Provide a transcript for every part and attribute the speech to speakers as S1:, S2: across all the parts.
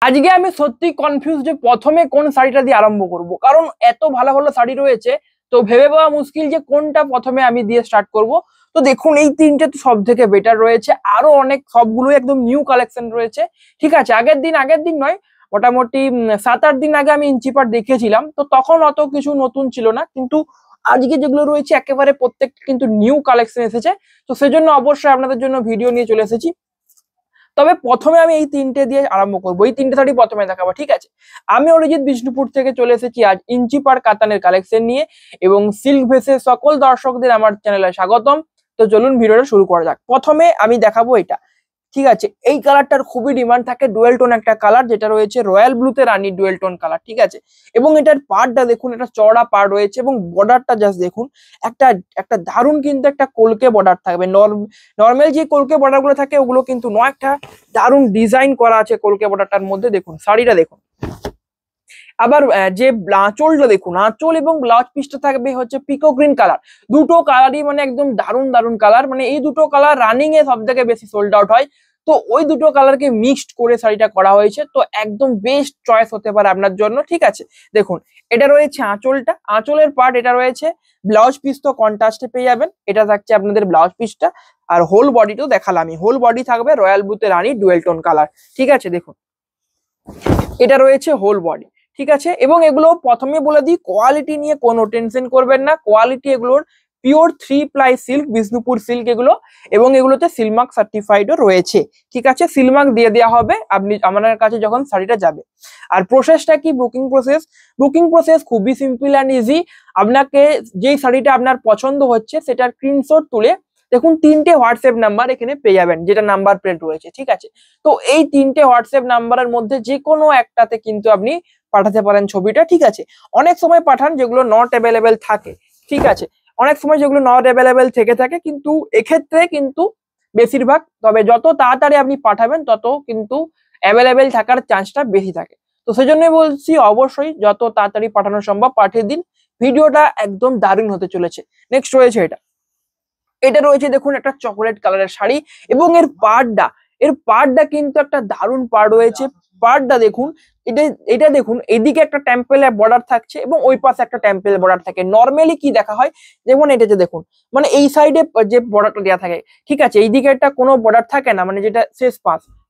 S1: আজকে আমি সত্যি কনফিউজ যে প্রথমে কোন শাড়িটা দিয়ে আরম্ভ করব, কারণ এত ভালো ভালো শাড়ি রয়েছে। তো ভেবে পাওয়া মুশকিল যে কোনটা প্রথমে আমি দিয়ে স্টার্ট করব। তো দেখুন, এই তিনটে তো সব থেকে বেটার রয়েছে, আরো অনেক সবগুলো একদম নিউ কালেকশন রয়েছে। ঠিক আছে, আগের দিন নয়, মোটামুটি 7-8 দিন আগে আমি ইঞ্চিপাট দেখেছিলাম, তো তখন অত কিছু নতুন ছিল না, কিন্তু আজকে যেগুলো রয়েছে একেবারে প্রত্যেকটা কিন্তু নিউ কালেকশন এসেছে। তো সেজন্য অবশ্যই আপনাদের জন্য ভিডিও নিয়ে চলে এসেছি। তবে প্রথমে আমি এই তিনটে দিয়ে আরম্ভ করবো, এই তিনটে শাড়ি প্রথমে দেখাবো। ঠিক আছে, আমি অরিজিৎ বিষ্ণুপুর থেকে চলে এসেছি আজ ইঞ্চিপার কাতানের কালেকশন নিয়ে, এবং সিল্ক ভেসের সকল দর্শকদের আমার চ্যানেলে স্বাগতম। তো চলুন ভিডিওটা শুরু করা যাক। প্রথমে আমি দেখাবো এটা। ঠিক আছে, এই কালারটার খুবই ডিমান্ড থাকে, ডুয়েল টোন একটা কালার, যেটা রয়েছে রয়্যাল ব্লুতে রানী ডুয়েল টোন কালার। ঠিক আছে, এবং এটার পাড়টা দেখুন, এটা চওড়া পাড় রয়েছে, এবং বর্ডারটা জাস্ট দেখুন, একটা একটা দারুণ কিন্তু একটা কলকে বর্ডার থাকবে। নর্মাল যে কলকে বর্ডার গুলো থাকে ওগুলো কিন্তু নয়, একটা দারুণ ডিজাইন করা আছে কলকে বর্ডারটার মধ্যে। দেখুন শাড়িটা দেখুন, আবার যে আঁচলটা দেখুন, আঁচল এবং ব্লাউজ পিসটা থাকবে হচ্ছে পিকো গ্রিন কালার। দুটো কালারই মানে একদম দারুণ দারুণ কালার, মানে এই দুটো কালার রানিং এ সব থেকে বেশি সোল্ড আউট হয়। তো ওই দুটো কালারকে মিক্সড করে শাড়িটা করা হয়েছে, তো একদম বেস্ট চয়েস হতে পারে আপনার জন্য। ঠিক আছে, দেখুন এটা রয়েছে আঁচলটা, আঁচলের পার্ট এটা রয়েছে। ব্লাউজ পিস তো কন্ট্রাস্টে পেয়ে যাবেন, এটা থাকছে আপনাদের ব্লাউজ পিসটা। আর হোল বডিটাও দেখালাম, হোল বডি থাকবে রয়্যাল ব্লুতে রানী ডুয়েল টোন কালার। ঠিক আছে, দেখুন এটা রয়েছে হোল বডি। ঠিক আছে, এবং এগুলো প্রথমে বলে দিই, কোয়ালিটি নিয়ে কোনো টেনশন করবেন না। কোয়ালিটি এগুলোর pure 3 ply silk, Bishnupur silk এগুলো, এবং এগুলোতে সিলমার্ক সার্টিফাইডও রয়েছে। ঠিক আছে, সিলমার্ক দিয়ে দেওয়া হবে আপনি আমার কাছে যখন শাড়িটা যাবে। আর প্রসেসটা কি, বুকিং প্রসেস খুবই সিম্পল অ্যান্ড ইজি। আপনাকে যেই শাড়িটা আপনার পছন্দ হচ্ছে সেটার স্ক্রিনশট তুলে, দেখুন 3টে হোয়াটসঅ্যাপ নাম্বার এখানে পেয়ে যাবেন, যেটা নাম্বার প্লেট রয়েছে। ঠিক আছে, তো এই 3টে হোয়াটসঅ্যাপ নাম্বারের মধ্যে যে কোনো একটাতে কিন্তু আপনি পাঠাতে পারেন ছবিটা। ঠিক আছে, অনেক সময় পাঠান যেগুলো নট অ্যাভেলেবেল থাকে। ঠিক আছে, অনেক সময় যেগুলো নট অ্যাভেলেবেল থেকে থাকে, কিন্তু এক্ষেত্রে কিন্তু বেশিরভাগ, তবে যত তাড়াতাড়ি আপনি পাঠাবেন তত কিন্তু অ্যাভেলেবেল থাকার চান্সটা বেশি থাকে। তো সেই জন্যই বলছি, অবশ্যই যত তাড়াতাড়ি পাঠানো সম্ভব পাঠিয়ে দিন। ভিডিওটা একদম দারুণ হতে চলেছে। নেক্সট রয়েছে এটা, এটা রয়েছে দেখুন একটা চকোলেট কালারের শাড়ি, এবং এর পাড়টা কিন্তু একটা দারুণ পাড় রয়েছে। পাড়টা দেখুন, এটা এটা দেখুন, এদিকে একটা টেম্পেল বর্ডার থাকছে এবং ওই পাশে একটা টেম্পেল বর্ডার থাকে। নর্মালি কি দেখা হয়, যেমন এটা যে দেখুন, মানে এই সাইডে যে বর্ডারটা দেওয়া থাকে, ঠিক আছে, এইদিকে একটা কোনো বর্ডার থাকে না, মানে যেটা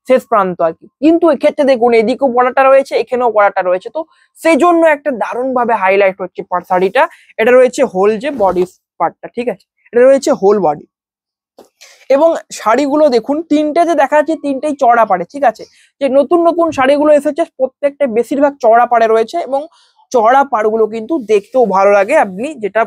S1: শেষ প্রান্ত আর কি। কিন্তু এক্ষেত্রে দেখুন, এদিকেও বর্ডারটা রয়েছে, এখানেও বর্ডারটা রয়েছে, তো সেই জন্য একটা দারুণ ভাবে হাইলাইট হচ্ছে শাড়িটা। এটা রয়েছে হোল যে বডি পার্টটা। ঠিক আছে, এটা রয়েছে হোল বডি, এবং শাড়িগুলো দেখুন, তিনটে যে দেখা যাচ্ছে তিনটেই চড়া পাড়ে। ঠিক আছে, যে নতুন নতুন শাড়িগুলো এসেছে প্রত্যেকটা বেশিরভাগ চড়া পাড়ে রয়েছে, এবং চড়া পাড়গুলো কিন্তু দেখতেও ভালো লাগে, আপনি যেটা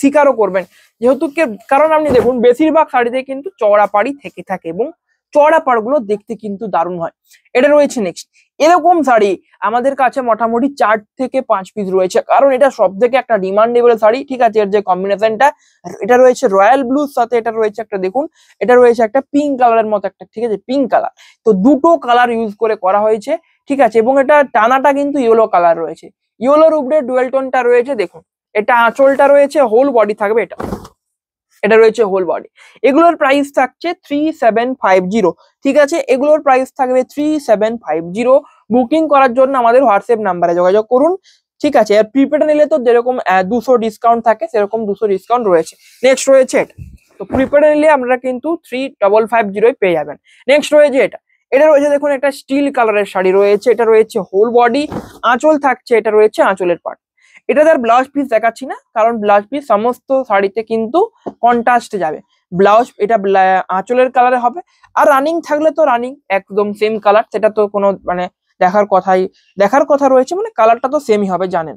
S1: স্বীকারও করবেন, যেহেতু কারণ আপনি দেখুন বেশিরভাগ শাড়িতে কিন্তু চড়া পাড়ই থেকে থাকে, এবং চড়া পাড়গুলো দেখতে কিন্তু দারুণ হয়। এটা রয়েছে নেক্সট, এরকম শাড়ি আমাদের কাছে মোটামুটি 4 থেকে 5 পিস রয়েছে, কারণ এটা সব থেকে একটা ডিমান্ডেবল শাড়ি। ঠিক আছে, এর যে কম্বিনেশনটা, এটা রয়েছে রয়্যাল ব্লুর সাথে, এটা রয়েছে একটা দেখুন, এটা রয়েছে একটা পিঙ্ক কালারের মতো একটা, ঠিক আছে, পিঙ্ক কালার। তো দুটো কালার ইউজ করে করা হয়েছে। ঠিক আছে, এবং এটা টানাটা কিন্তু ইয়েলো কালার রয়েছে, ইয়েলোর উপরে ডুয়েল টোনটা রয়েছে। দেখুন এটা আঁচলটা রয়েছে, হোল বডি থাকবে, এটা এটা রয়েছে হোল বডি। এগুলোর প্রাইস থাকছে 3750। ঠিক আছে, এগুলোর প্রাইস থাকবে 3750। বুকিং করার জন্য আমাদের হোয়াটসঅ্যাপ নাম্বারে যোগাযোগ করুন। ঠিক আছে, আর প্রিপেড নিলে তো যেরকম 200 ডিসকাউন্ট থাকে, সেরকম 200 ডিসকাউন্ট রয়েছে। নেক্সট রয়েছে এটা, তো প্রিপেড নিলে আপনারা কিন্তু 3550 পেয়ে যাবেন। নেক্সট রয়েছে এটা, এটা রয়েছে দেখুন একটা স্টিল কালারের শাড়ি রয়েছে, এটা রয়েছে হোল বডি, আঁচল থাকছে, এটা রয়েছে আঁচলের পার্ট। এটা তার ব্লাউজ পিস দেখাচ্ছি না, কারণ ব্লাউজ পিস সমস্ত শাড়িতে কিন্তু কন্ট্রাস্টে যাবে। ব্লাউজ এটা আঁচলের কালারে হবে, আর রানিং থাকলে তো রানিং একদম সেম কালার, সেটা তো কোনো মানে দেখার কথা রয়েছে, মানে কালারটা তো সেমই হবে জানেন।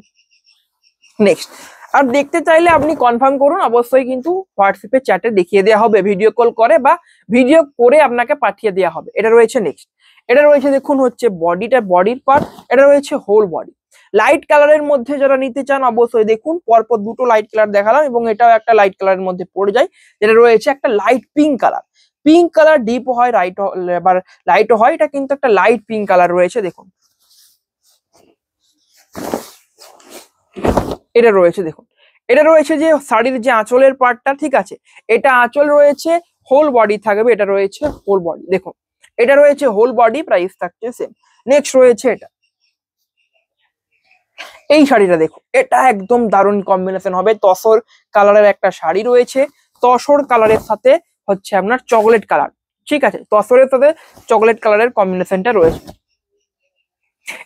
S1: নেক্সট, আর দেখতে চাইলে আপনি কনফার্ম করুন, অবশ্যই কিন্তু হোয়াটসঅ্যাপে চ্যাটে দেখিয়ে দেওয়া হবে, ভিডিও কল করে বা ভিডিও করে আপনাকে পাঠিয়ে দেওয়া হবে। এটা রয়েছে নেক্সট, এটা রয়েছে দেখুন হচ্ছে বডির পার্ট, এটা রয়েছে হোল বডি। লাইট কালারের মধ্যে যারা নিতে চান অবশ্যই দেখুন, পরপর দুটো লাইট কালার দেখালাম, এবং এটাও একটা লাইট কালারের মধ্যে পড়ে যায়, যেটা রয়েছে একটা light pink colour. Pink colour deep হয়, আবার লাইটও হয়, এটা কিন্তু একটা লাইট পিঙ্ক কালার রয়েছে। দেখুন এটা রয়েছে, দেখুন এটা রয়েছে যে শাড়ির যে আঁচলের পার্টটা। ঠিক আছে, এটা আঁচল রয়েছে, হোল বডি থাকবে, এটা রয়েছে হোল বডি। দেখুন এটা রয়েছে হোল বডি, প্রাইস থাকছে সেম। নেক্সট রয়েছে এটা, এই শাড়িটা দেখুন, এটা একদম দারুণ কম্বিনেশন হবে। তসর কালারের একটা শাড়ি রয়েছে, তসর কালারের সাথে হচ্ছে আপনার চকলেট কালার, ঠিক আছে, তসরের সাথে চকলেট কালারের কম্বিনেশনটা রয়েছে।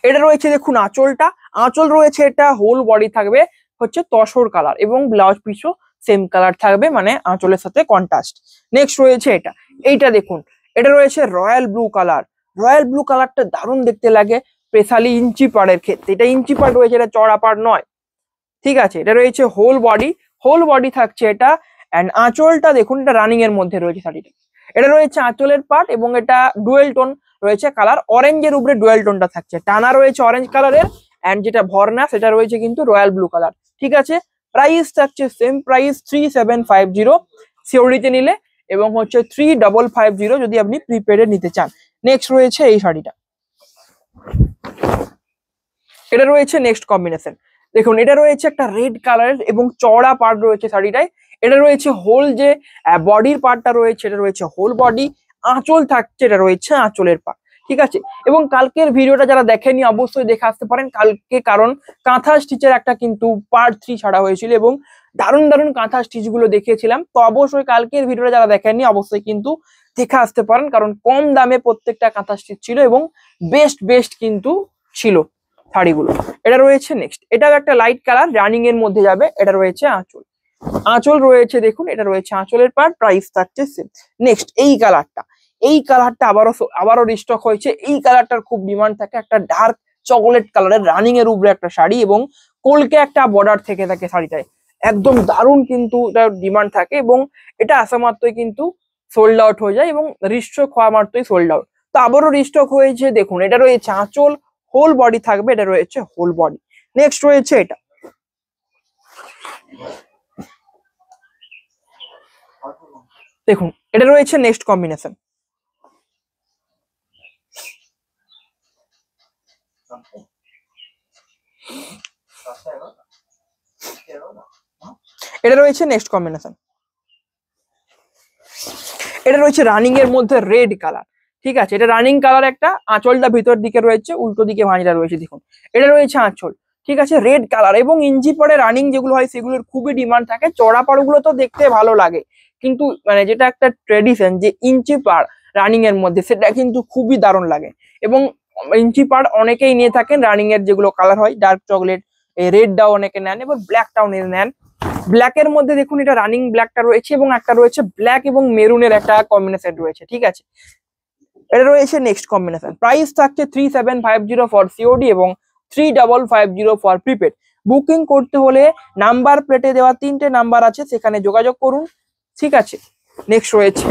S1: এটা রয়েছে দেখুন আঁচলটা, আঁচল রয়েছে এটা হোল বডি থাকবে হচ্ছে তসর কালার এবং ব্লাউজ পিসও সেম কালার থাকবে, মানে আঁচলের সাথে কন্ট্রাস্ট। নেক্সট রয়েছে এটা, এইটা দেখুন, এটা রয়েছে royal blue colour. Royal blue কালারটা দারুণ দেখতে লাগে, স্পেশালি ইঞ্চি পাড়ের ক্ষেত্রে। এটা ইঞ্চি পাড় রয়েছে, এটা চড়া পাড় নয়, ঠিক আছে। এটা রয়েছে হোল বডি, হোল বডি থাকছে এটা। অ্যান্ড আঁচলটা দেখুন, এটা রানিং এর মধ্যে রয়েছে শাড়িটা। এটা রয়েছে আঁচলের পার্ট এবং এটা ডুয়েল টোন রয়েছে কালার, অরেঞ্জের উপরে ডুয়েল টোনটা থাকছে, টানা রয়েছে অরেঞ্জ কালারের। অ্যান্ড যেটা ভরনা সেটা রয়েছে কিন্তু রয়্যাল ব্লু কালার, ঠিক আছে। প্রাইস থাকছে সেম প্রাইস 3750 সিওরিতে নিলে, এবং হচ্ছে 3550 যদি আপনি প্রিপেডে নিতে চান। নেক্সট রয়েছে এই শাড়িটা, এটা রয়েছে নেক্সট কম্বিনেশন। দেখুন এটা রয়েছে একটা রেড কালারের এবং চওড়া পার্ট রয়েছে শাড়িটায়। এটা রয়েছে হোল যে বডির পার্টটা রয়েছে, এটা রয়েছে হোল বডি, আঁচল থাকছে, এটা রয়েছে আঁচলের পার্ট, ঠিক আছে। এবং কালকের ভিডিওটা যারা দেখেনি অবশ্যই দেখে আসতে পারেন কালকে, কারণ কাঁথা স্টিচের একটা কিন্তু পার্ট 3 ছাড়া হয়েছিল এবং দারুণ দারুণ কাঁথা স্টিচ গুলো দেখিয়েছিলাম। তো অবশ্যই কালকের ভিডিওটা যারা দেখেননি অবশ্যই কিন্তু দেখে আসতে পারেন, কারণ কম দামে প্রত্যেকটা কাঁথা স্টিচ ছিল এবং বেস্ট বেস্ট কিন্তু ছিল শাড়িগুলো। এটা রয়েছে নেক্সট, এটাও একটা লাইট কালার রানিং এর মধ্যে যাবে। এটা রয়েছে আঁচল, আঁচল রয়েছে দেখুন, এটা রয়েছে আঁচলের পার্ট, প্রাইস থাকছে সেম। নেক্সট এই কালারটা, এই কালারটা আবারও রিস্টক হয়েছে। এই কালারটার খুব ডিমান্ড থাকে, একটা ডার্ক চকোলেট কালারের রানিং এর উপরে একটা শাড়ি এবং কলকে একটা বর্ডার থেকে থাকে শাড়িটায়, একদম দারুণ কিন্তু এটার ডিমান্ড থাকে এবং এটা আসা মাত্রই কিন্তু সোল্ড আউট হয়ে যায় এবং রিস্টক হওয়া মাত্রই সোল্ড আউট। তো আবারও রিস্টক হয়েছে দেখুন, এটা রয়েছে আঁচল, হোল বডি থাকবে, এটা রয়েছে হোল বডি। নেক্সট রয়েছে এটা, দেখুন এটা রয়েছে নেক্সট কম্বিনেশন। এটা রয়েছে নেক্সট কম্বিনেশন, এটা রয়েছে রানিং এর মধ্যে রেড কালার, ঠিক আছে। এটা রানিং কালার একটা, আঁচলটা ভিতর দিকে রয়েছে, উল্টো দিকে ভাঁজটা রয়েছে দেখুন। এটা রয়েছে আঁচল, ঠিক আছে, রেড কালার এবং ইঞ্চি পাড়ে রানিং যেগুলো হয় সেগুলোর খুবই ডিমান্ড থাকে। চড়া পাড়গুলো তো দেখতে ভালো লাগে, কিন্তু মানে যেটা একটা ট্রেডিশন যে ইঞ্চি পাড় রানিং এর মধ্যে, সেটা কিন্তু খুবই দারুণ লাগে। এবং ইঞ্চি পাড় অনেকেই নিয়ে থাকেন রানিং এর যেগুলো কালার হয় ডার্ক চকলেট, এই রেডটাও অনেকে নেন এবং ব্ল্যাকটাও নেন। ব্ল্যাকের মধ্যে দেখুন এটা রানিং ব্ল্যাকটা রয়েছে এবং একটা রয়েছে ব্ল্যাক এবং মেরুনের একটা কম্বিনেশন রয়েছে, ঠিক আছে। এটা রয়েছে নেক্সট কম্বিনেশন, প্রাইস থাকছে 3750 ফর সিওডি এবং 3550 ফর প্রিপেড। বুকিং করতে হলে নাম্বার প্লেটে দেওয়া 3টে নাম্বার আছে, সেখানে যোগাযোগ করুন, ঠিক আছে। নেক্সট রয়েছে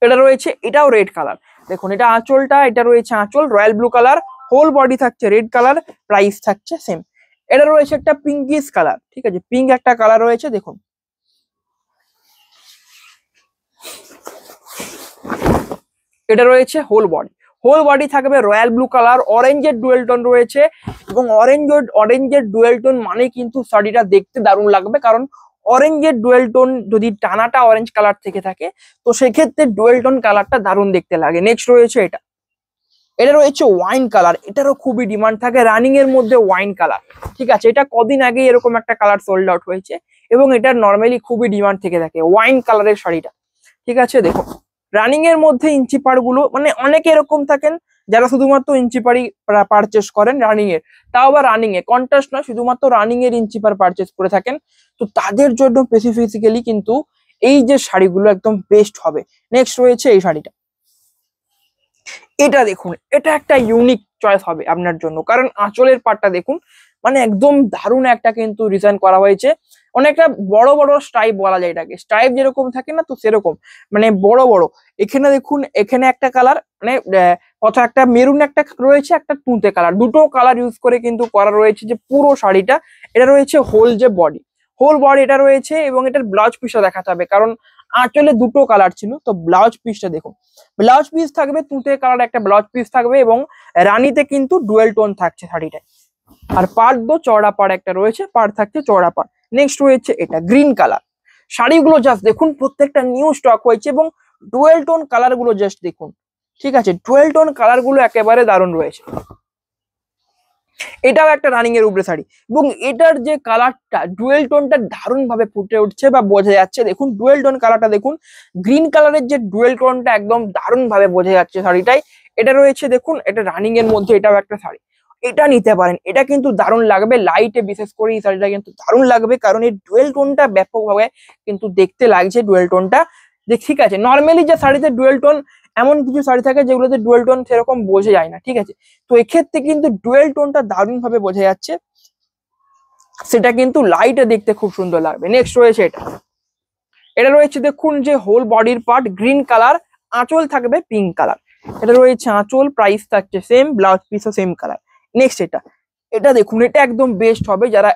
S1: এটা রয়েছে, এটাও রেড কালার, দেখুন এটা আঁচলটা, এটা রয়েছে আঁচল royal blue colour, whole body থাকছে রেড কালার, প্রাইস থাকছে সেম। এটা রয়েছে একটা পিঙ্কিশ কালার, ঠিক আছে, পিঙ্ক একটা কালার রয়েছে দেখুন। এটা রয়েছে হোল বডি, হোল বডি থাকবে রয়্যাল ব্লু কালার, অরেঞ্জের ডুয়েল টোন রয়েছে এবং অরেঞ্জের ডুয়েল টোন মানে কিন্তু শাড়িটা দেখতে দারুণ লাগবে, কারণ অরেঞ্জের ডুয়েল টোন যদি টানাটা অরেঞ্জ কালার থেকে থাকে তো সেক্ষেত্রে ডুয়েল টোন কালারটা দারুণ দেখতে লাগে। নেক্সট রয়েছে এটা, এটা রয়েছে ওয়াইন কালার, এটারও খুবই ডিমান্ড থাকে রানিং এর মধ্যে ওয়াইন কালার, ঠিক আছে। এটা কদিন আগে এরকম একটা কালার সোল্ড আউট হয়েছে এবং এটার নর্মালি খুবই ডিমান্ড থেকে থাকে ওয়াইন কালারের শাড়িটা, ঠিক আছে। দেখুন রানিং এর মধ্যে ইঞ্চি পাড় গুলো, মানে অনেকে এরকম থাকেন যারা শুধুমাত্র ইঞ্চি পাড়ি পারচেস করেন রানিং এর, তাও আবার রানিং এ কন্ট্রাস্ট নয়, শুধুমাত্র রানিং এর ইঞ্চি পাড় পারচেস করে থাকেন, তো তাদের জন্য স্পেসিফিক্যালি কিন্তু এই যে শাড়িগুলো একদম বেস্ট হবে। নেক্সট রয়েছে এই শাড়িটা, এটা দেখুন, এটা একটা ইউনিক চয়েস হবে আপনার জন্য, কারণ আঁচলের পাটটা দেখুন, মানে একদম দারুণ একটা কিন্তু ডিজাইন করা হয়েছে, অনেকটা বড় বড় স্ট্রাইপ বলা যায় এটাকে, স্ট্রাইপ যেরকম থাকে না তো সেরকম, মানে বড় বড়। এখানে দেখুন, এখানে একটা কালার, মানে কোথাও একটা মেরুন একটা রয়েছে, একটা তুঁতে কালার, দুটো কালার ইউজ করে কিন্তু করা রয়েছে যে পুরো শাড়িটা। এটা রয়েছে হোল যে বডি, হোল বডি এটা রয়েছে এবং এটার ব্লাউজ পিসটা দেখাতে হবে, কারণ আঁচলে দুটো কালার ছিল। তো ব্লাউজ পিসটা দেখুন, ব্লাউজ পিস থাকবে তুঁতে কালার একটা ব্লাউজ পিস থাকবে এবং রানীতে কিন্তু ডুয়েল টোন থাকছে শাড়িটায়। আর পাড় চওড়া পাড় একটা রয়েছে, পাড় থাকছে চওড়া পাড়। নেক্সট রয়েছে এটা গ্রিন কালার, শাড়িগুলো জাস্ট দেখুন প্রত্যেকটা নিউ স্টক হয়েছে এবং ডুয়েল টোন কালার গুলো জাস্ট দেখুন, ঠিক আছে, ডুয়েল টোন কালার গুলো একেবারে দারুণ রয়েছে। এটাও একটা রানিং এর উপরে শাড়ি, এবং এটার যে কালারটা ডুয়েল টোনটা দারুণ ভাবে ফুটে উঠছে বা বোঝা যাচ্ছে। দেখুন ডুয়েল টোন কালারটা দেখুন, গ্রিন কালারের যে ডুয়েল টোনটা একদম দারুণ ভাবে বোঝা যাচ্ছে শাড়িটাই। এটা রয়েছে দেখুন, এটা রানিং এর মধ্যে এটাও একটা শাড়ি, এটা নিতে পারেন, এটা কিন্তু দারুণ লাগবে লাইটে, বিশেষ করে এই শাড়িটা কিন্তু দারুণ লাগবে, কারণ এই ডুয়েল টোনটা ব্যাপকভাবে কিন্তু দেখতে লাগছে ডুয়েল টোনটা। যে ঠিক আছে, নর্মালি যে শাড়িতে ডুয়েল টোন, এমন কিছু শাড়ি থাকে যেগুলোতে ডুয়েল টোন সেরকম বোঝা যায় না, ঠিক আছে, তো এক্ষেত্রে কিন্তু ডুয়েল টোনটা দারুণ ভাবে বোঝা যাচ্ছে, সেটা কিন্তু লাইটে দেখতে খুব সুন্দর লাগবে। নেক্সট রয়েছে এটা, এটা রয়েছে দেখুন যে হোল বডির পার্ট গ্রিন কালার, আঁচল থাকবে পিঙ্ক কালার, এটা রয়েছে আঁচল, প্রাইস থাকছে সেম, ব্লাউজ পিসও সেম কালার। নেক্সট এটা, এটা দেখুন, এটা একদম বেস্ট হবে যারা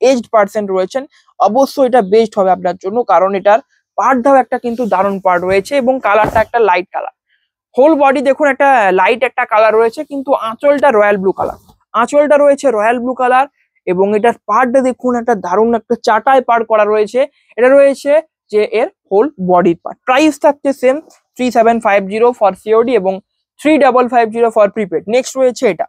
S1: এজড পার্সন রয়েছেন, অবশ্যই এটা বেস্ট হবে আপনার জন্য, কারণ এটার পার্টটাও একটা কিন্তু দারুণ পার্ট রয়েছে, এবং কালারটা একটা লাইট কালার। হোল বডি দেখুন একটা লাইট একটা কালার রয়েছে, কিন্তু আঁচলটা রয়্যাল ব্লু কালার, আঁচলটা রয়েছে রয়্যাল ব্লু কালার, এবং এটার পার্টটা দেখুন একটা দারুণ একটা চাটাই পার্ট করা রয়েছে। এটা রয়েছে যে এর হোল বডির পার্ট, প্রাইস থাকছে সেম 3750 ফর সিওডি এবং 3550 ফর প্রিপেড। নেক্সট রয়েছে এটা,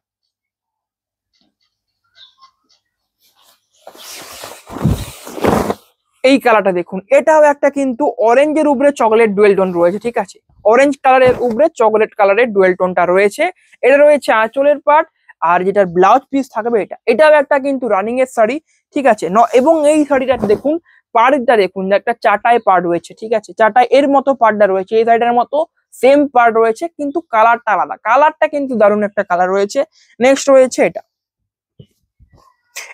S1: এই কালারটা দেখুন, এটাও একটা কিন্তু অরেঞ্জের উপরে চকলেট ডুয়েল টোন রয়েছে, ঠিক আছে, অরেঞ্জ কালারের উপরে চকলেট কালারের ডুয়েল টোনটা রয়েছে। এটা রয়েছে আঁচলের পার্ট, আর যেটার ব্লাউজ পিস থাকবে এটা, এটাও একটা কিন্তু রানিং এর শাড়ি, ঠিক আছে, এবং এই শাড়িটা দেখুন, পার্টটা দেখুন একটা চাটাই পার্ট রয়েছে, ঠিক আছে, চাটাই এর মতো পার্টটা রয়েছে, এই শাড়িটার মতো সেম পার্ট রয়েছে, কিন্তু কালারটা আলাদা, কালারটা কিন্তু দারুণ একটা কালার রয়েছে। নেক্সট রয়েছে এটা,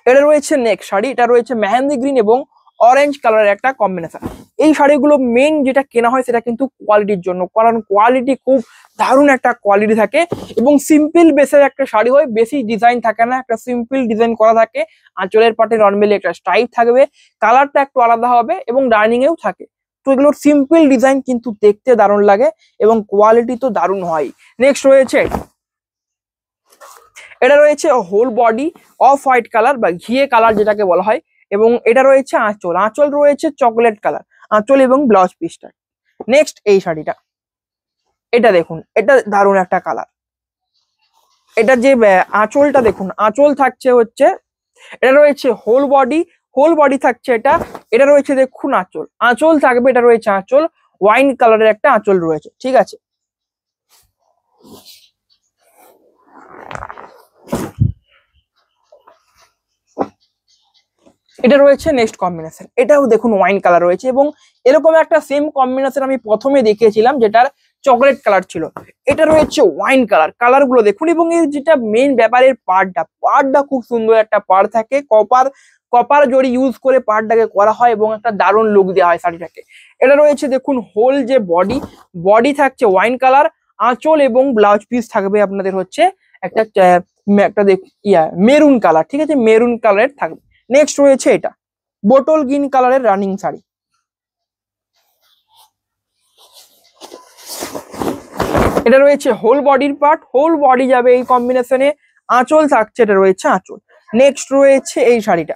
S1: এটা রয়েছে নেক্সট শাড়ি, এটা রয়েছে মেহেন্দি গ্রিন এবং অরেঞ্জ কালারের একটা কম্বিনেশন। এই শাড়িগুলো মেন যেটা কেনা হয় সেটা কিন্তু কোয়ালিটির জন্য, কারণ কোয়ালিটি খুব দারুণ একটা কোয়ালিটি থাকে, এবং সিম্পল বেসের একটা শাড়ি হয়, বেশি ডিজাইন থাকে না, একটা সিম্পল ডিজাইন করা থাকে, আঁচলের পাটে নর্মালি একটা স্ট্রাইপ থাকবে, কালারটা একটু আলাদা হবে এবং ডাইনিং এও থাকে, তো এগুলোর সিম্পল ডিজাইন কিন্তু দেখতে দারুণ লাগে এবং কোয়ালিটি তো দারুণ হয়। নেক্সট রয়েছে এটা, রয়েছে whole body of white colour বা ঘিয়ে কালার যেটাকে বলা হয়, এবং এটা রয়েছে আঁচল, আঁচল রয়েছে চকলেট কালার, আঁচল এবং ব্লাউজ পিসটা। নেক্সট এই শাড়িটা, এটা দেখুন, এটা দারুণ একটা কালার, এটা যে আঁচলটা দেখুন, আঁচল থাকছে হচ্ছে, এটা রয়েছে হোল বডি, হোল বডি থাকছে এটা, এটা রয়েছে দেখুন আঁচল, আঁচল থাকবে, এটা রয়েছে আঁচল, ওয়াইন কালারের একটা আঁচল রয়েছে, ঠিক আছে। এটা রয়েছে নেক্সট কম্বিনেশন, এটাও দেখুন ওয়াইন কালার রয়েছে, এবং এরকম একটা সেম কম্বিনেশন আমি প্রথমে দেখিয়েছিলাম যেটার চকলেট কালার ছিল, এটা রয়েছে ওয়াইন কালার, কালার গুলো দেখুন, এবং এর যেটা মেইন ব্যাপারের পাড়টা খুব সুন্দর একটা পাড় থাকে, কপার কপার জড়ি ইউজ করে পাড়টাকে করা হয়, এবং একটা দারুণ লুক দেওয়া হয় শাড়িটাকে। এটা রয়েছে দেখুন হোল যে বডি, বডি থাকছে ওয়াইন কালার, আঁচল এবং ব্লাউজ পিস থাকবে আপনাদের হচ্ছে একটা একটা মেরুন কালার, ঠিক আছে, মেরুন কালারের থাকবে। নেক্সট রয়েছে এটা, বোটল গ্রিন কালারের রানিং শাড়ি, এটা রয়েছে হোল বডির পার্ট, হোল বডি যাবে এই কম্বিনেশনে, আঁচল থাকছে, এটা রয়েছে আঁচল। নেক্সট রয়েছে এই শাড়িটা,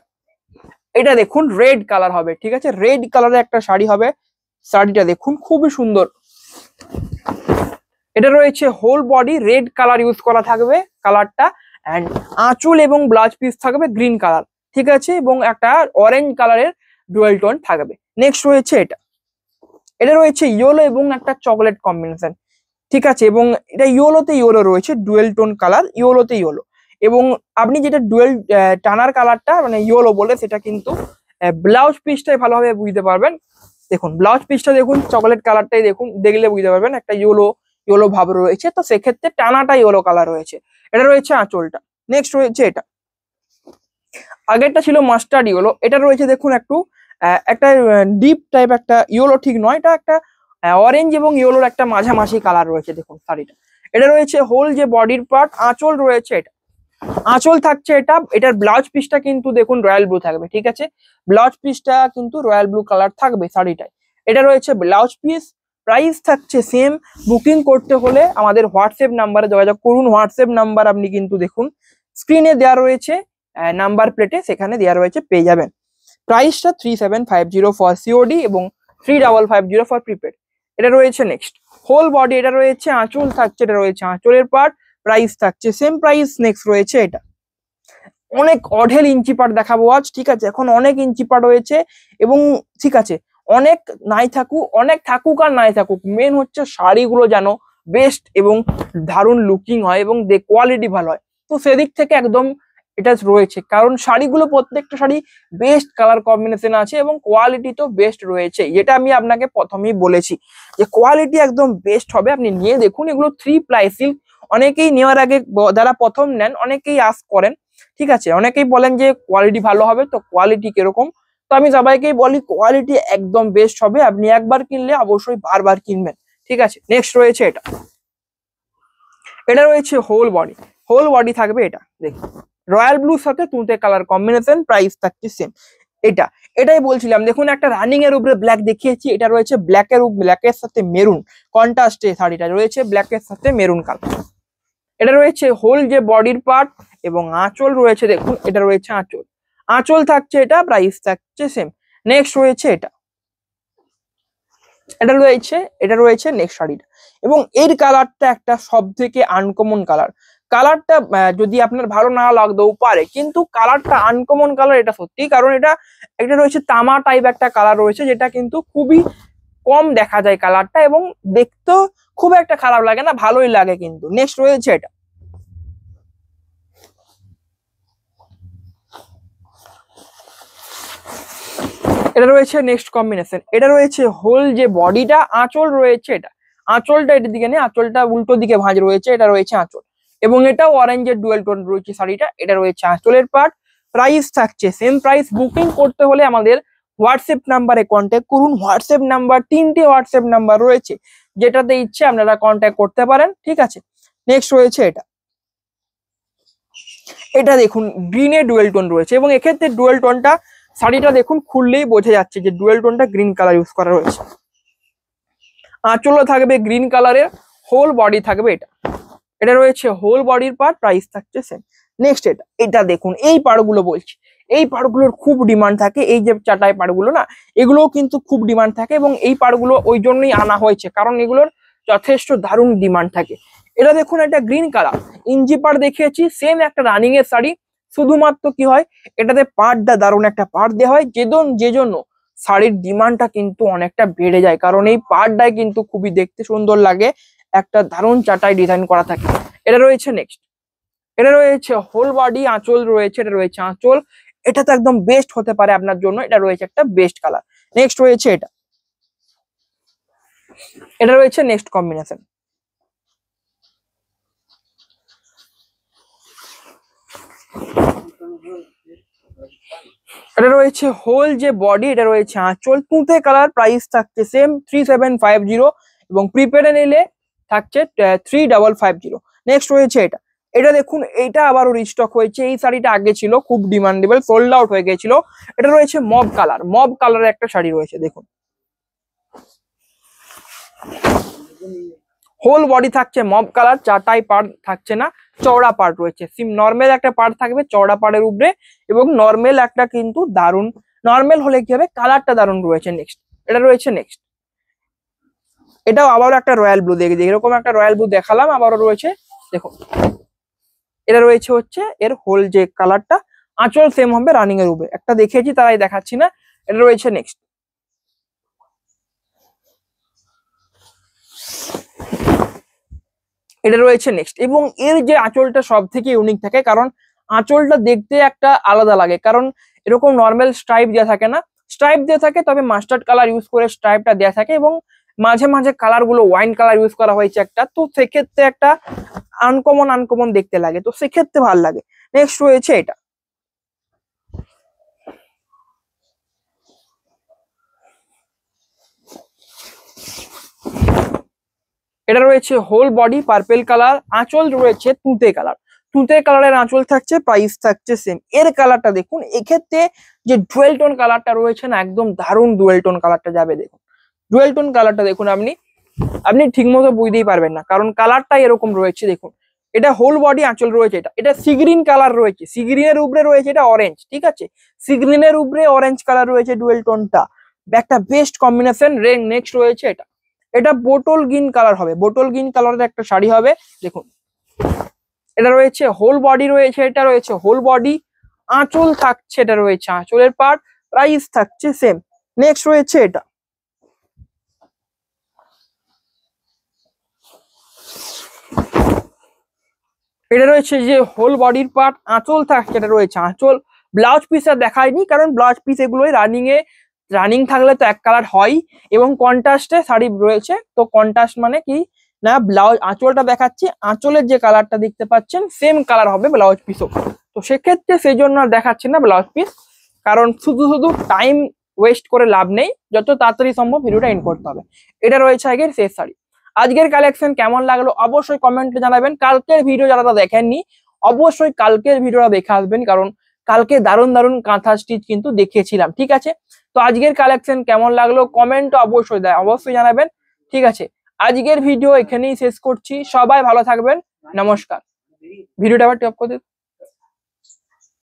S1: এটা দেখুন রেড কালার হবে, ঠিক আছে, রেড কালারের একটা শাড়ি হবে, শাড়িটা দেখুন খুবই সুন্দর, এটা রয়েছে whole body red colour use করা থাকবে কালারটা, অ্যান্ড আঁচল এবং ব্লাউজ পিস থাকবে গ্রিন কালার, ঠিক আছে, এবং একটা অরেঞ্জ কালারের ডুয়েল টোন থাকবে। নেক্সট রয়েছে এটা, এটা রয়েছে ইয়েলো এবং একটা চকলেট কম্বিনেশন, ঠিক আছে, এবং এটা ইয়েলোতে ইয়েলো রয়েছে, ডুয়েল টোন কালার, ইয়েলোতে ইয়েলো, এবং আপনি যেটা ডুয়েল টানার কালারটা মানে ইয়েলো বলে, সেটা কিন্তু ব্লাউজ পিসটাই ভালোভাবে বুঝতে পারবেন। দেখুন ব্লাউজ পিসটা দেখুন, চকলেট কালারটাই দেখুন, দেখলে বুঝতে পারবেন একটা ইয়েলো ইয়েলো ভাব রয়েছে, তো সেক্ষেত্রে টানাটা ইয়েলো কালার রয়েছে। এটা রয়েছে আঁচলটা। নেক্সট রয়েছে এটা, আগেরটা ছিল মাস্টার্ড ইয়েলো, এটা রয়েছে দেখুন একটু একটা ডিপ টাইপ একটা ইয়েলো, ঠিক নয়, এটা একটা অরেঞ্জ এবং ইয়েলোর একটা মাঝামাঝি কালার রয়েছে দেখুন শাড়িটা। এটা রয়েছে হোল যে বডির পার্ট, আঁচল রয়েছে এটা, আঁচল থাকছে এটা, এটার ব্লাউজ পিসটা কিন্তু দেখুন রয়্যাল ব্লু থাকবে, ঠিক আছে, ব্লাউজ পিসটা কিন্তু রয়্যাল ব্লু কালার থাকবে শাড়িটায়। এটা রয়েছে ব্লাউজ পিস, প্রাইস থাকছে সেম। বুকিং করতে হলে আমাদের হোয়াটসঅ্যাপ নাম্বারে যোগাযোগ করুন, হোয়াটসঅ্যাপ নাম্বার আপনি কিন্তু দেখুন স্ক্রিনে দেওয়া রয়েছে, নাম্বার প্লেটে সেখানে দেওয়া রয়েছে, পেয়ে যাবেন। প্রাইসটা 3750 ফর সিওডি এবং 3550 ফর প্রিপেড। এটা রয়েছে নেক্সট হোল বডি এটা রয়েছে, আঁচল থাকছে, এটা রয়েছে আঁচলের পার্ট, প্রাইস থাকছে সেম প্রাইস। নেক্সট রয়েছে এটা, অনেক অঢেল ইঞ্চি পার্ট দেখাবো আজ, ঠিক আছে? এখন অনেক ইঞ্চি পার্ট রয়েছে এবং ঠিক আছে, অনেক নাই থাকুক, অনেক থাকুক আর নাই থাকুক, মেন হচ্ছে শাড়িগুলো যেন বেস্ট এবং দারুণ লুকিং হয় এবং কোয়ালিটি ভালো হয়। তো সেদিক থেকে একদম এটা রয়েছে, কারণ শাড়িগুলো প্রত্যেকটা শাড়ি বেস্ট কালার কম্বিনেশন আছে এবং কোয়ালিটি তো বেস্ট রয়েছে। যেটা আমি আপনাকে প্রথমেই বলেছি যে কোয়ালিটি একদম বেস্ট হবে, আপনি নিয়ে দেখুন। এগুলো 3 প্লাই সিল্ক, অনেকেই নেওয়ার আগে যারা প্রথম নেন অনেকেই আস্ক করেন, ঠিক আছে? অনেকেই বলেন যে কোয়ালিটি ভালো হবে, তো কোয়ালিটি কিরকম? তো আমি সবাইকেই বলি কোয়ালিটি একদম বেস্ট হবে, আপনি একবার কিনলে অবশ্যই বারবার কিনবেন, ঠিক আছে? নেক্সট রয়েছে এটা, এটা রয়েছে হোল বডি, হোল বডি থাকবে এটা দেখুন, রয়্যাল ব্লুর সাথে তুঁতে কালার কম্বিনেশন, প্রাইস থাকছে সেম। এটা এটাই বলছিলাম, দেখুন একটা রানিং এর উপরে ব্ল্যাক দেখিয়েছি, এটা রয়েছে ব্ল্যাকের সাথে মেরুন কন্ট্রাস্টে, শাড়িটা রয়েছে ব্ল্যাকের সাথে মেরুন কালার। এটা রয়েছে হোল যে বডির পার্ট এবং আঁচল রয়েছে, দেখুন এটা রয়েছে আঁচল, আঁচল থাকছে এটা, প্রাইস থাকছে সেম। নেক্সট রয়েছে এটা, এটা রয়েছে নেক্সট শাড়িটা, এবং এর কালারটা একটা সব থেকে আনকমন কালার। কালারটা যদি আপনার ভালো না লাগতেও পারে, কিন্তু কালারটা আনকমন কালার, এটা সত্যি, কারণ এটা রয়েছে তামা টাইপ একটা কালার রয়েছে, যেটা কিন্তু খুবই কম দেখা যায় কালারটা, এবং দেখতেও খুব একটা খারাপ লাগে না, ভালোই লাগে কিন্তু। নেক্সট রয়েছে এটা, এটা রয়েছে নেক্সট কম্বিনেশন, এটা রয়েছে হোল যে বডিটা, আঁচল রয়েছে, এটা আঁচলটা এটার দিকে নেই, আঁচলটা উল্টো দিকে ভাঁজ রয়েছে, এটা রয়েছে আঁচল, এবং এটাও অরেঞ্জের ডুয়েল টোন রয়েছে শাড়িটা, এটা রয়েছে আঁচলের পার্ট, প্রাইস থাকছে সেম প্রাইস। বুকিং করতে হলে আমাদের হোয়াটসঅ্যাপ নাম্বারে কন্ট্যাক্ট করুন, হোয়াটসঅ্যাপ নাম্বার 3টে হোয়াটসঅ্যাপ নাম্বার রয়েছে, যেটাতে ইচ্ছে আপনারা কন্ট্যাক্ট করতে পারেন, ঠিক আছে? নেক্সট রয়েছে এটা, এটা দেখুন গ্রিনের ডুয়েল টোন রয়েছে, এবং এক্ষেত্রে ডুয়েল টোনটা শাড়িটা দেখুন খুললেই বোঝা যাচ্ছে যে ডুয়েল টোনটা গ্রিন কালার ইউজ করা রয়েছে। আঁচলও থাকবে গ্রিন কালারের, হোল বডি থাকবে এটা, এটা রয়েছে হোল বডির পার্ট, প্রাইস থাকছে সেম। নেক্সট এটা দেখুন, এই পাড়গুলো বলছি, এই পাড়গুলোর খুব ডিমান্ড থাকে, এই যে চাটাই পাড়গুলো না, এগুলোও কিন্তু খুব ডিমান্ড থাকে, এবং এই পাড়গুলো ওই জন্যই আনা হয়েছে, কারণ এগুলোর যথেষ্ট দারুণ ডিমান্ড থাকে। এটা দেখুন, এটা গ্রিন কালার, ইঞ্জি পাড় দেখিয়েছি, সেম একটা রানিং এর শাড়ি, শুধুমাত্র কি হয় এটাতে পাড়টা দারুণ একটা পাড় দেওয়া হয়, যে জন্য শাড়ির ডিমান্ডটা কিন্তু অনেকটা বেড়ে যায়, কারণ এই পাড়টাই কিন্তু খুবই দেখতে সুন্দর লাগে, একটা দারুণ চাটাই ডিজাইন করা থাকে। এটা রয়েছে নেক্সট, এটা রয়েছে হোল বডি, আঁচল রয়েছে, এটা রয়েছে আঁচল, এটা তো একদম বেস্ট হতে পারে আপনার জন্য, এটা রয়েছে একটা বেস্ট কালার। নেক্সট রয়েছে এটা, এটা রয়েছে নেক্সট কম্বিনেশন, এটা রয়েছে হোল যে বডি, এটা রয়েছে আঁচল, তুঁতে কালার, প্রাইস থাকছে সেম 3750, এবং প্রিপেডে নিলে থাকছে 3550। নেক্সট রয়েছে এটা, এটা দেখুন, এটা আবারও রিস্টক হয়েছে, এই শাড়িটা আগে ছিল খুব ডিমান্ডেবল, সোল্ড আউট হয়ে গেছিল। এটা রয়েছে মব কালার, মব কালারের একটা শাড়ি রয়েছে, দেখুন হোল বডি থাকছে মব কালার, চারটাই পার্ট থাকছে না, চওড়া পার্ট রয়েছে, নর্মাল একটা পার্ট থাকবে চওড়া পাড়ের উপরে, এবং নর্মাল একটা কিন্তু দারুণ, নর্মাল হলে কি হবে কালারটা দারুণ রয়েছে। নেক্সট এটা রয়েছে নেক্সট, এটাও আবারও একটা রয়্যাল ব্লু, দেখে এরকম একটা রয়্যাল ব্লু দেখালাম, আবারও রয়েছে দেখুন, এটা রয়েছে হচ্ছে এর হোল যে কালারটা, আঁচল সেম হবে রানিং এর উপরে, একটা দেখিয়েছি তারাই দেখাচ্ছি না। এটা রয়েছে নেক্সট, এটা রয়েছে নেক্সট, এবং এর যে আঁচলটা সব থেকে ইউনিক থাকে, কারণ আঁচলটা দেখতে একটা আলাদা লাগে, কারণ এরকম নর্মাল স্ট্রাইপ দেওয়া থাকে না, স্ট্রাইপ দেওয়া থাকে তবে মাস্টার্ড কালার ইউজ করে স্ট্রাইপটা দেওয়া থাকে, এবং মাঝে মাঝে কালার গুলো ওয়াইন কালার ইউজ করা হয়েছে একটা, তো সেক্ষেত্রে একটা আনকমন দেখতে লাগে, তো সেক্ষেত্রে ভালো লাগে। নেক্সট রয়েছে এটা, এটা রয়েছে হোল বডি পার্পেল কালার, আঁচল রয়েছে তুঁতে কালার, তুঁতে কালারের আঁচল থাকছে, প্রাইস থাকছে সেম। এর কালারটা দেখুন, এক্ষেত্রে যে ডুয়েল টোন কালারটা রয়েছে না, একদম দারুণ ডুয়েল টোন কালারটা যাবে, দেখুন ডুয়েল টোন কালারটা দেখুন, আপনি ঠিক মতো বুঝতেই পারবেন না, কারণ কালারটা এরকম রয়েছে। দেখুন এটা হোল বডি আঁচল রয়েছে, এটা সি গ্রিন কালার রয়েছে, সি গ্রিনের উপরে রয়েছে এটা অরেঞ্জ, ঠিক আছে, সি গ্রিনের উপরে অরেঞ্জ কালার রয়েছে, ডুয়েল টোনটা একটা বেস্ট কম্বিনেশন। নেক্সট রয়েছে এটা, এটা বোটল গ্রিন কালার হবে, বোটল গ্রিন কালারের একটা শাড়ি হবে। দেখুন এটা রয়েছে হোল বডি রয়েছে, এটা রয়েছে হোল বডি, আঁচল থাকছে, এটা রয়েছে আঁচলের পার্ট, প্রাইস থাকছে সেম। নেক্সট রয়েছে এটা, এটা রয়েছে যে হোল বডির পার্ট, আঁচল থাকছে, এটা রয়েছে আঁচল। ব্লাউজ পিস আর দেখায়নি, কারণ ব্লাউজ পিস এগুলোই রানিং থাকলে তো এক কালার হয়, এবং কন্ট্রাস্টে শাড়ি রয়েছে। তো কন্ট্রাস্ট মানে কি না, ব্লাউজ আঁচলটা দেখাচ্ছি, আঁচলের যে কালারটা দেখতে পাচ্ছেন সেম কালার হবে ব্লাউজ পিসও। তো সেক্ষেত্রে সেই জন্য আর দেখাচ্ছি না ব্লাউজ পিস, কারণ শুধু শুধু টাইম ওয়েস্ট করে লাভ নেই, যত তাড়াতাড়ি সম্ভব ভিডিওটা এন্ড করতে হবে। এটা রয়েছে আগের শেষ শাড়ি। আজকের কালেকশন কেমন লাগলো অবশ্যই কমেন্টে জানাবেন। কালকের ভিডিও যারা দেখেননি অবশ্যই কালকের ভিডিওটা দেখে আসবেন, কারণ কালকে দারুণ দারুণ কাঁথা স্টিচ কিন্তু দেখিয়েছিলাম। ঠিক আছে, তো আজকের কালেকশন কেমন লাগলো কমেন্ট অবশ্যই জানাবেন। ঠিক আছে, আজকের ভিডিও এখানেই শেষ করছি, সবাই ভালো থাকবেন, নমস্কার। ভিডিওটা আবার টপ করে